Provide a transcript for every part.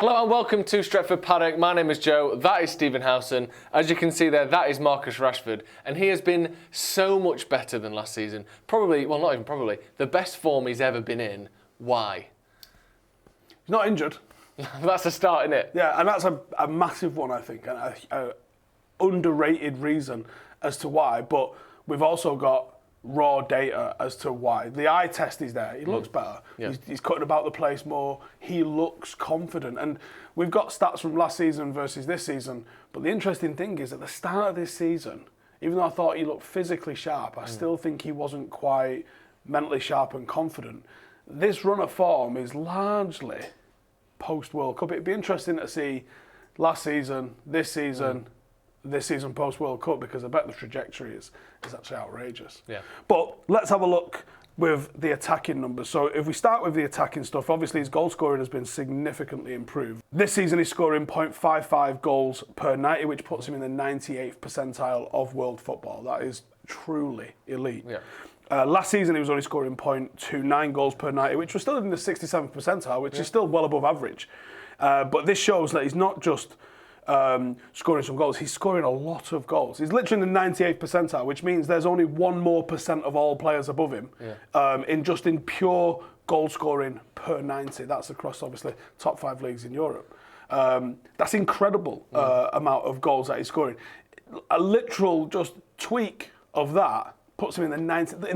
Hello and welcome to Stretford Paddock. My name is Joe, that is Stephen Howson. As you can see there, that is Marcus Rashford. And he has been so much better than last season. Probably, well not even probably, the best form he's ever been in. Why? He's not injured. That's a start, isn't it? Yeah, and that's a massive one, I think, and a underrated reason as to why. But we've also got raw data as to why. The eye test is there. He looks better. Yeah. He's cutting about the place more. He looks confident. And we've got stats from last season versus this season. But the interesting thing is, at the start of this season, even though I thought he looked physically sharp, I still think he wasn't quite mentally sharp and confident. This run of form is largely post-World Cup. It'd be interesting to see last season, this season post-World Cup, because I bet the trajectory is actually outrageous. Yeah. But let's have a look with the attacking numbers. So if we start with the attacking stuff, obviously his goal scoring has been significantly improved. This season he's scoring 0.55 goals per 90, which puts him in the 98th percentile of world football. That is truly elite. Yeah. Last season he was only scoring 0.29 goals per 90, which was still in the 67th percentile, which is still well above average. But this shows that he's not just scoring some goals, he's scoring a lot of goals. He's literally in the 98th percentile, which means there's only 1% more of all players above him in pure goal scoring per 90. That's across, obviously, top 5 leagues in Europe. That's incredible amount of goals that he's scoring. A literal just tweak of that puts him in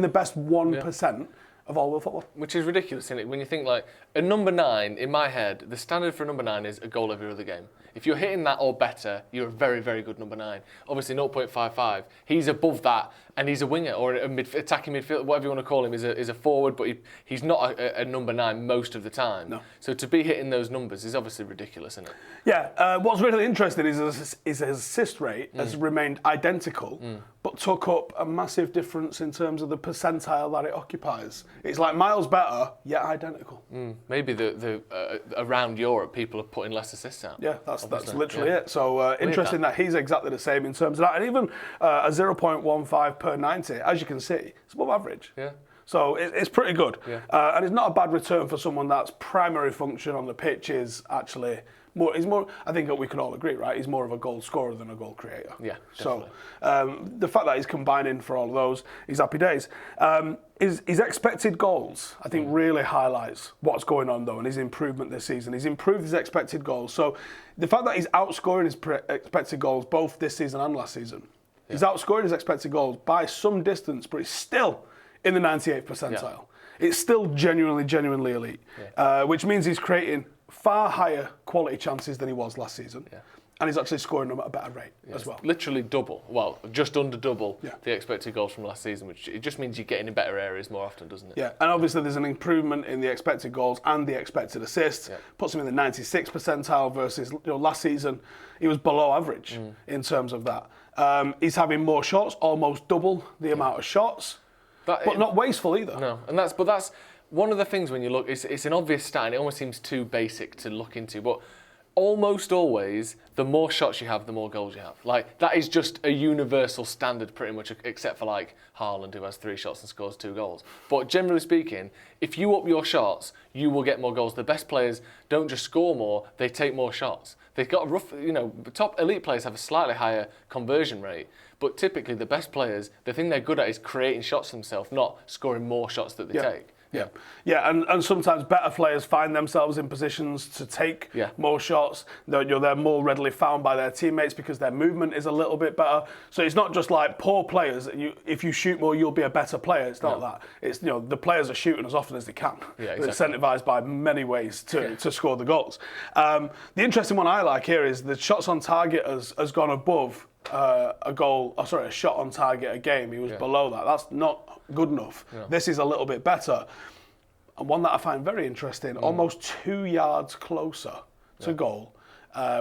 the best 1% of all world football. Which is ridiculous, isn't it? When you think, like, a number 9, in my head, the standard for a number 9 is a goal every other game. If you're hitting that or better, you're a very, very good number 9. Obviously 0.55. He's above that, and he's a winger or attacking midfield, whatever you want to call him, is a forward, but he's not a number 9 most of the time. No. So to be hitting those numbers is obviously ridiculous, isn't it? Yeah. What's really interesting is his assist rate has remained identical, but took up a massive difference in terms of the percentile that it occupies. It's like miles better, yet identical. Maybe around Europe, people are putting less assists out. Yeah, that's literally it. So interesting that he's exactly the same in terms of that. And even a 0.15 per 90, as you can see, it's above average. Yeah. So it's pretty good. Yeah. And it's not a bad return for someone that's primary function on the pitch is actually more. He's more. I think we can all agree, right? He's more of a goal scorer than a goal creator. Yeah. Definitely. So the fact that he's combining for all of those, he's happy days. His expected goals, I think, really highlights what's going on, though, and his improvement this season. He's improved his expected goals. So the fact that he's outscoring his expected goals both this season and last season, he's outscoring his expected goals by some distance, but he's still in the 98th percentile. Yeah. It's still genuinely elite, which means he's creating far higher quality chances than he was last season. Yeah. And he's actually scoring them at a better rate as well. Literally double, well, just under double the expected goals from last season, which it just means you're getting in better areas more often, doesn't it? Yeah, and obviously there's an improvement in the expected goals and the expected assists. Yeah. Puts him in the 96th percentile versus last season he was below average in terms of that. He's having more shots, almost double the amount of shots, but not wasteful either. No, and that's one of the things when you look. It's an obvious stat, and it almost seems too basic to look into, but almost always, the more shots you have, the more goals you have. Like, that is just a universal standard pretty much, except for, like, Haaland, who has 3 shots and scores 2 goals. But generally speaking, if you up your shots, you will get more goals. The best players don't just score more, they take more shots. They've got top elite players have a slightly higher conversion rate, but typically the best players, the thing they're good at is creating shots themselves, not scoring more shots that they take. Yeah, and sometimes better players find themselves in positions to take more shots. They're more readily found by their teammates because their movement is a little bit better. So it's not just like poor players. If you shoot more, you'll be a better player. It's not that. It's the players are shooting as often as they can. Yeah, exactly. They're incentivised by many ways to score the goals. The interesting one I like here is the shots on target has gone above a shot on target a game. He was below that. That's not good enough. Yeah. This is a little bit better. And one that I find very interesting, almost 2 yards closer to goal,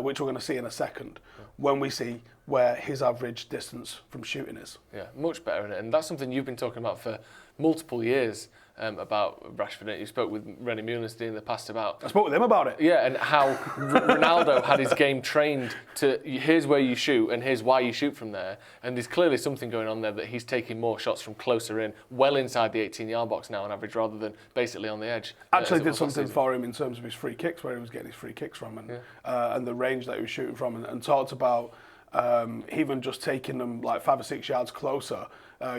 which we're going to see in a second, when we see where his average distance from shooting is. Yeah, much better in it. And that's something you've been talking about for multiple years, about Rashford. You spoke with Rennie Mulenstein in the past about... I spoke with him about it. Yeah, and how Ronaldo had his game trained to, here's where you shoot and here's why you shoot from there. And there's clearly something going on there that he's taking more shots from closer in, well inside the 18-yard box now on average, rather than basically on the edge. Actually did something for him in terms of his free kicks, where he was getting his free kicks from, and the range that he was shooting from, and talked about even just taking them like 5 or 6 yards closer.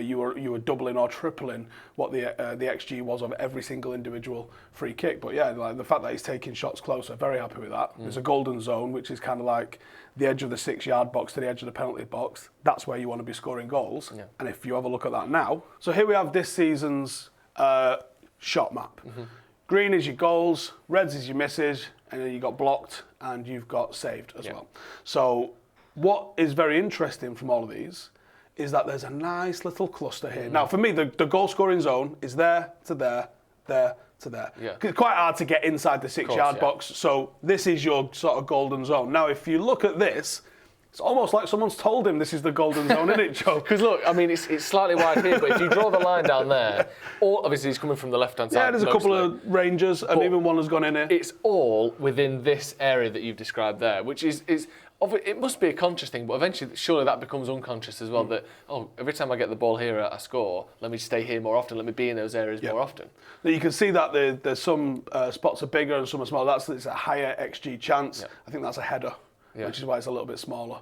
You were doubling or tripling what the XG was of every single individual free kick. But yeah, like the fact that he's taking shots closer, very happy with that. There's a golden zone, which is kind of like the edge of the 6-yard box to the edge of the penalty box. That's where you want to be scoring goals. Yeah. And if you have a look at that now, so here we have this season's shot map. Green is your goals, reds is your misses, and then you got blocked and you've got saved as well. So what is very interesting from all of these is that there's a nice little cluster here. Now, for me, the goal-scoring zone is there to there, there to there. Yeah. It's quite hard to get inside the 6-yard box, so this is your sort of golden zone. Now, if you look at this, it's almost like someone's told him this is the golden zone, isn't it, Joe? Because look, I mean, it's slightly wide here, but if you draw the line down there, obviously he's coming from the left-hand side. Yeah, there's a couple of ranges, and even one has gone in here. It's all within this area that you've described there, which is it must be a conscious thing, but eventually, surely that becomes unconscious as well. That every time I get the ball here, I score. Let me stay here more often. Let me be in those areas more often. Now you can see that there's some spots are bigger and some are smaller. It's a higher XG chance. Yeah. I think that's a header, which is why it's a little bit smaller.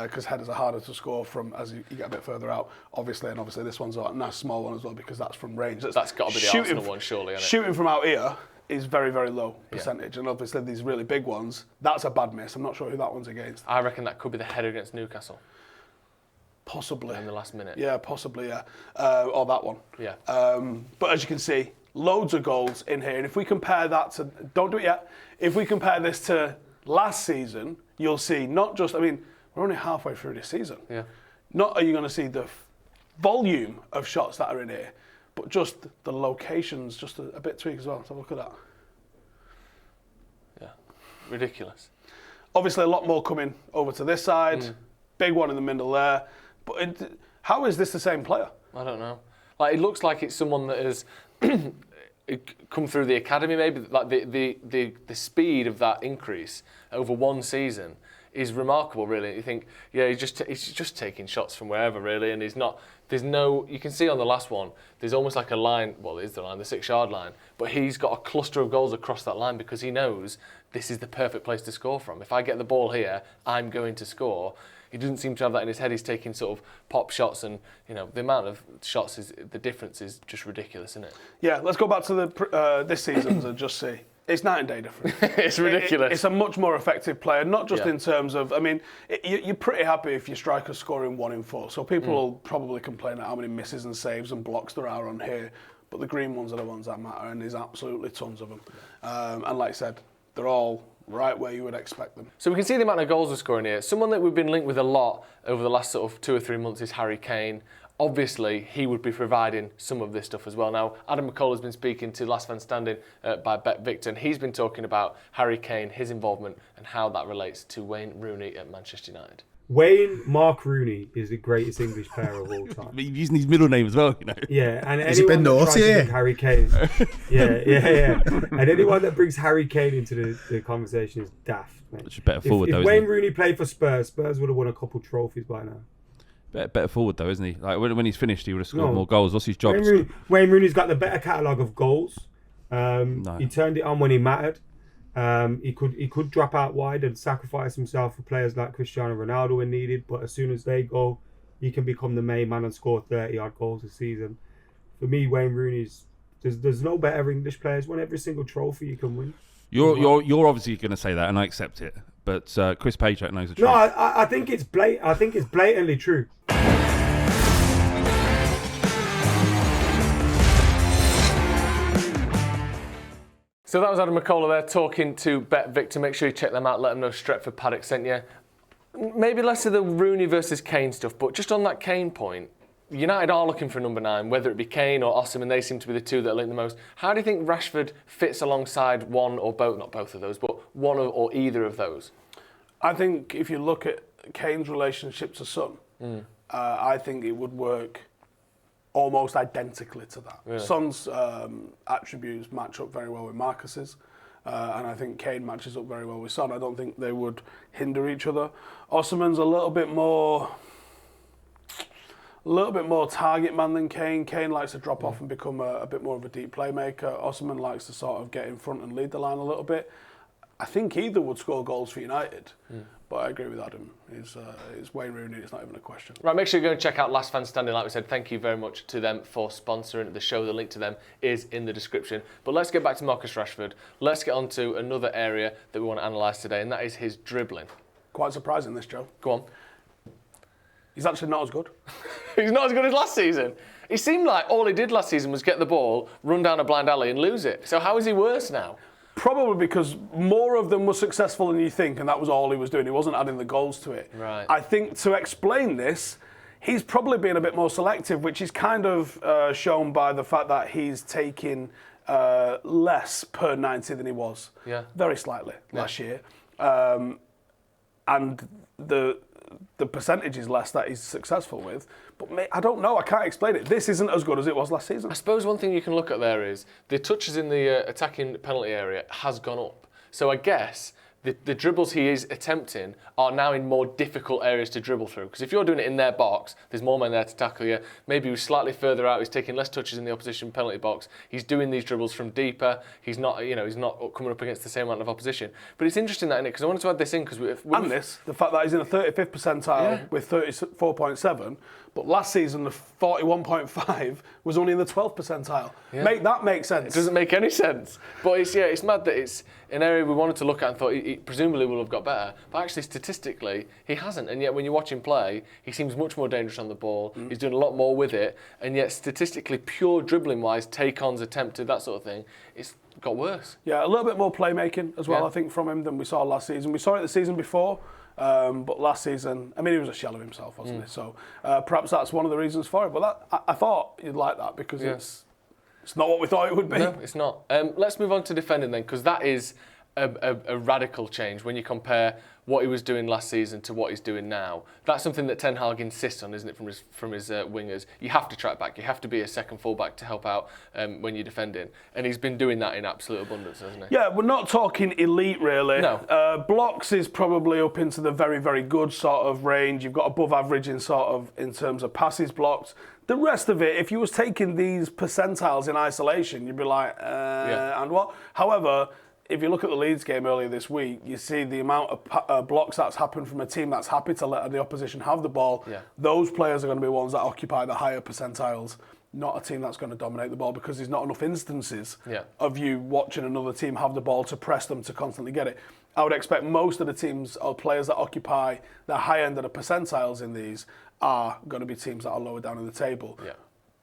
Because headers are harder to score from as you get a bit further out. Obviously this one's a nice small one as well because that's from range. That's got to be the Arsenal one, surely. Isn't it? Shooting from out here is very, very low percentage. And obviously these really big ones, that's a bad miss. I'm not sure who that one's against. I reckon that could be the header against Newcastle. Possibly. In the last minute. Yeah, possibly, yeah. Or that one. Yeah. But as you can see, loads of goals in here. And if we compare that to, don't do it yet, if we compare this to last season, you'll see not just, I mean, we're only halfway through this season. Yeah. Not are you going to see the volume of shots that are in here, but just the locations, just a bit tweak as well. So look at that. Yeah, ridiculous. Obviously, a lot more coming over to this side. Big one in the middle there. But how is this the same player? I don't know. Like it looks like it's someone that has come through the academy. Maybe like the speed of that increase over one season is remarkable. Really, you think, yeah, he's just taking shots from wherever really, and he's not. There's no, you can see on the last one, there's almost like a line, well, it is the line, the 6-yard line, but he's got a cluster of goals across that line because he knows this is the perfect place to score from. If I get the ball here, I'm going to score. He doesn't seem to have that in his head. He's taking sort of pop shots and, the amount of shots, the difference is just ridiculous, isn't it? Yeah, let's go back to this season's and just see. It's night and day difference. It's ridiculous. It's a much more effective player, not just in terms of, I mean, you're pretty happy if your striker's scoring 1 in 4. So people will probably complain at how many misses and saves and blocks there are on here. But the green ones are the ones that matter, and there's absolutely tons of them. And like I said, they're all right where you would expect them. So we can see the amount of goals we're scoring here. Someone that we've been linked with a lot over the last sort of 2 or 3 months is Harry Kane. Obviously, he would be providing some of this stuff as well. Now, Adam McCall has been speaking to Last Man Standing by Bet Victor, and he's been talking about Harry Kane, his involvement, and how that relates to Wayne Rooney at Manchester United. Mark Rooney is the greatest English player of all time. You're using his middle name as well, Yeah, and has anyone that tries to bring Harry Kane, yeah. And anyone that brings Harry Kane into the conversation is daft. It's better forward, if Wayne Rooney played for Spurs would have won a couple trophies by now. Better forward though, isn't he? Like when he's finished, he would have scored more goals. What's his job? Wayne Rooney's got the better catalogue of goals. He turned it on when he mattered. He could drop out wide and sacrifice himself for players like Cristiano Ronaldo when needed. But as soon as they go, he can become the main man and score 30-odd goals a season. For me, Wayne Rooney's there's no better English players. Won every single trophy you can win. You're obviously going to say that, and I accept it. But Chris Paycheck knows the truth. No, I think it's blatantly true. So that was Adam McCullough there talking to Bet Victor. Make sure you check them out. Let them know Stretford Paddock sent you. Maybe less of the Rooney versus Kane stuff, but just on that Kane point, United are looking for a number 9, whether it be Kane or Osimhen. They seem to be the two that are linked the most. How do you think Rashford fits alongside one or both, not both of those, but one or either of those? I think if you look at Kane's relationship to Son, I think it would work almost identically to that. Really? Son's attributes match up very well with Marcus's. And I think Kane matches up very well with Son. I don't think they would hinder each other. Osimhen's a little bit more target man than Kane. Kane likes to drop off and become a bit more of a deep playmaker. Osimhen likes to sort of get in front and lead the line a little bit. I think either would score goals for United, but I agree with Adam. It's Wayne Rooney, it's not even a question. Right, make sure you go and check out Last Man Standing. Like we said, thank you very much to them for sponsoring the show. The link to them is in the description. But let's get back to Marcus Rashford. Let's get on to another area that we want to analyse today, and that is his dribbling. Quite surprising, this, Joe. Go on. He's actually not as good. He's not as good as last season. He seemed like all he did last season was get the ball, run down a blind alley and lose it. So how is he worse now? Probably because more of them were successful than you think, and that was all he was doing. He wasn't adding the goals to it. Right. I think to explain this, he's probably been a bit more selective, which is kind of shown by the fact that he's taking less per 90 than he was. Yeah. Very slightly last year. And the percentage is less that he's successful with. But I don't know, I can't explain it. This isn't as good as it was last season. I suppose one thing you can look at there is the touches in the attacking penalty area has gone up. So I guess the dribbles he is attempting are now in more difficult areas to dribble through. Because if you're doing it in their box, there's more men there to tackle you. Maybe he's slightly further out. He's taking less touches in the opposition penalty box. He's doing these dribbles from deeper. He's not coming up against the same amount of opposition. But it's interesting that, innit? Because I wanted to add this in because the fact that he's in the 35th percentile with 34.7, but last season the 41.5 was only in the 12th percentile. Yeah. That makes sense. It doesn't make any sense. But it's mad that it's an area we wanted to look at and thought he presumably will have got better. But actually, statistically, he hasn't. And yet, when you watch him play, he seems much more dangerous on the ball. He's doing a lot more with it. And yet, statistically, pure dribbling-wise, take-ons, attempted, that sort of thing, it's got worse. Yeah, a little bit more playmaking as well, I think, from him than we saw last season. We saw it the season before. But last season, I mean, he was a shell of himself, wasn't he? So perhaps that's one of the reasons for it. But I thought you'd like that because it's not what we thought it would be. No, it's not. Let's move on to defending then, because that is a radical change when you compare what he was doing last season to what he's doing now. That's something that Ten Hag insists on, isn't it, from his wingers? You have to track back. You have to be a second fullback to help out when you're defending. And he's been doing that in absolute abundance, hasn't he? Yeah, we're not talking elite, really. No. Blocks is probably up into the very, very good sort of range. You've got above average in terms of passes blocked. The rest of it, if you was taking these percentiles in isolation, you'd be like, and what? However, if you look at the Leeds game earlier this week, you see the amount of blocks that's happened from a team that's happy to let the opposition have the ball. Yeah. Those players are going to be ones that occupy the higher percentiles, not a team that's going to dominate the ball because there's not enough instances of you watching another team have the ball to press them to constantly get it. I would expect most of the teams or players that occupy the high end of the percentiles in these are going to be teams that are lower down in the table. Yeah.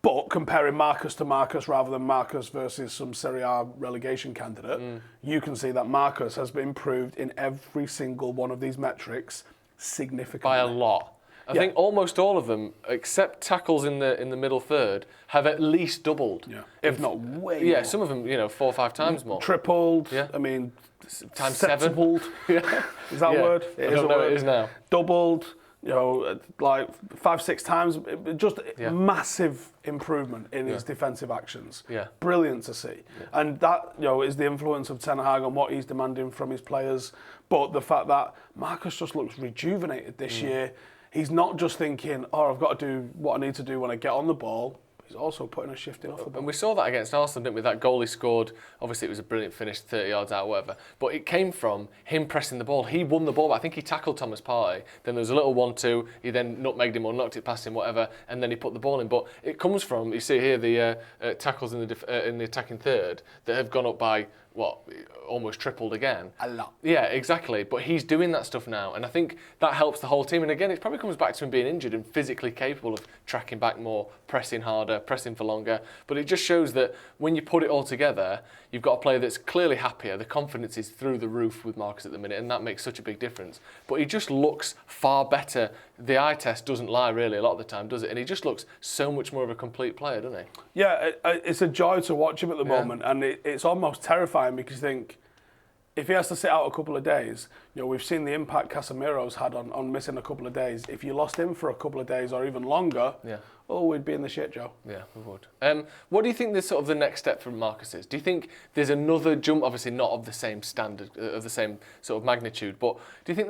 But comparing Marcus to Marcus rather than Marcus versus some Serie A relegation candidate, you can see that Marcus has been improved in every single one of these metrics significantly. By a lot. I think almost all of them, except tackles in the middle third, have at least doubled. Yeah. If not way more. Some of them, 4 or 5 times more. Tripled. Yeah. I mean, times 7. Is that a word? It is a word. It is now. Doubled. Like 5-6 times, just massive improvement in his defensive actions. Yeah. Brilliant to see. Yeah. And that, is the influence of Ten Hag on what he's demanding from his players. But the fact that Marcus just looks rejuvenated this year. He's not just thinking, I've got to do what I need to do when I get on the ball. He's also putting a shift in off the ball. And we saw that against Arsenal, didn't we? That goal he scored, obviously it was a brilliant finish, 30 yards out, whatever. But it came from him pressing the ball. He won the ball, but I think he tackled Thomas Partey. Then there was a little 1-2. He then nutmegged him or knocked it past him, whatever, and then he put the ball in. But it comes from, you see here, the tackles in the attacking third that have gone up by, almost tripled again. A lot. Yeah, exactly. But he's doing that stuff now, and I think that helps the whole team. And again, it probably comes back to him being injured and physically capable of tracking back more, pressing harder, pressing for longer. But it just shows that when you put it all together, you've got a player that's clearly happier. The confidence is through the roof with Marcus at the minute, and that makes such a big difference. But he just looks far better. The eye test doesn't lie, really, a lot of the time, does it? And he just looks so much more of a complete player, doesn't he? Yeah, it's a joy to watch him at the moment, and it's almost terrifying because you think, if he has to sit out a couple of days, we've seen the impact Casemiro's had on missing a couple of days. If you lost him for a couple of days or even longer, we'd be in the shit, Joe. Yeah, we would. What do you think sort of the next step from Marcus is? Do you think there's another jump? Obviously not of the same standard, of the same sort of magnitude, but do you think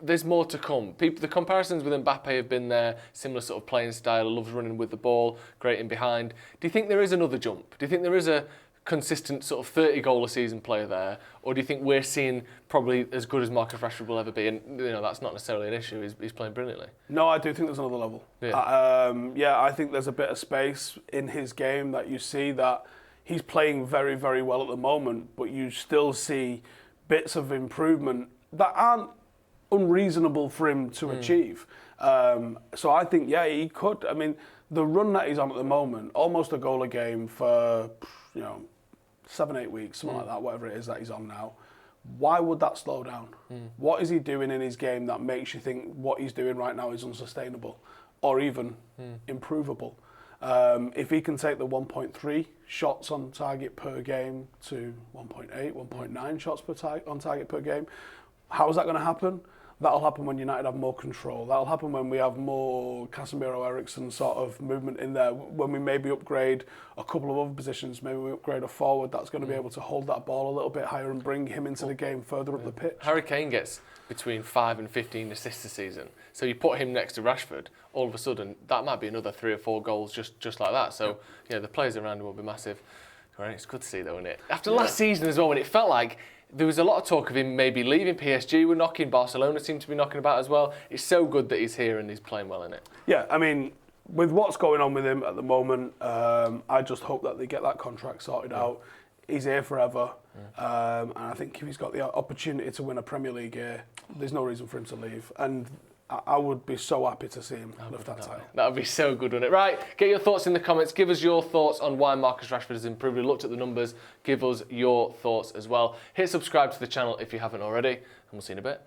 there's more to come? The comparisons with Mbappe have been there, similar sort of playing style, loves running with the ball, great in behind. Do you think there is another jump? Do you think there is a consistent sort of 30-goal-a-season player there, or do you think we're seeing probably as good as Marcus Rashford will ever be? And that's not necessarily an issue. He's playing brilliantly. No, I do think there's another level. Yeah. I think there's a bit of space in his game that you see that he's playing very, very well at the moment, but you still see bits of improvement that aren't unreasonable for him to achieve. So I think, he could. I mean, the run that he's on at the moment, almost a goal a game for 7-8 weeks, something like that, whatever it is that he's on now. Why would that slow down? What is he doing in his game that makes you think what he's doing right now is unsustainable or even improvable? If he can take the 1.3 shots on target per game to 1.8, 1.9 shots on target per game, how is that going to happen? That'll happen when United have more control. That'll happen when we have more Casemiro, Eriksen sort of movement in there. When we maybe upgrade a couple of other positions, maybe we upgrade a forward that's going to be able to hold that ball a little bit higher and bring him into the game further up the pitch. Harry Kane gets between 5 and 15 assists a season. So you put him next to Rashford, all of a sudden that might be another 3 or 4 goals just like that. So the players around him will be massive. Right, it's good to see though, isn't it? After last season as well, when it felt like there was a lot of talk of him maybe leaving. PSG were knocking, Barcelona seemed to be knocking about as well. It's so good that he's here and he's playing well in it. Yeah, I mean, with what's going on with him at the moment, I just hope that they get that contract sorted out. He's here forever, and I think if he's got the opportunity to win a Premier League here, there's no reason for him to leave. And I would be so happy to see him lift that title. That would be so good, wouldn't it? Right, get your thoughts in the comments. Give us your thoughts on why Marcus Rashford has improved. We looked at the numbers. Give us your thoughts as well. Hit subscribe to the channel if you haven't already, and we'll see you in a bit.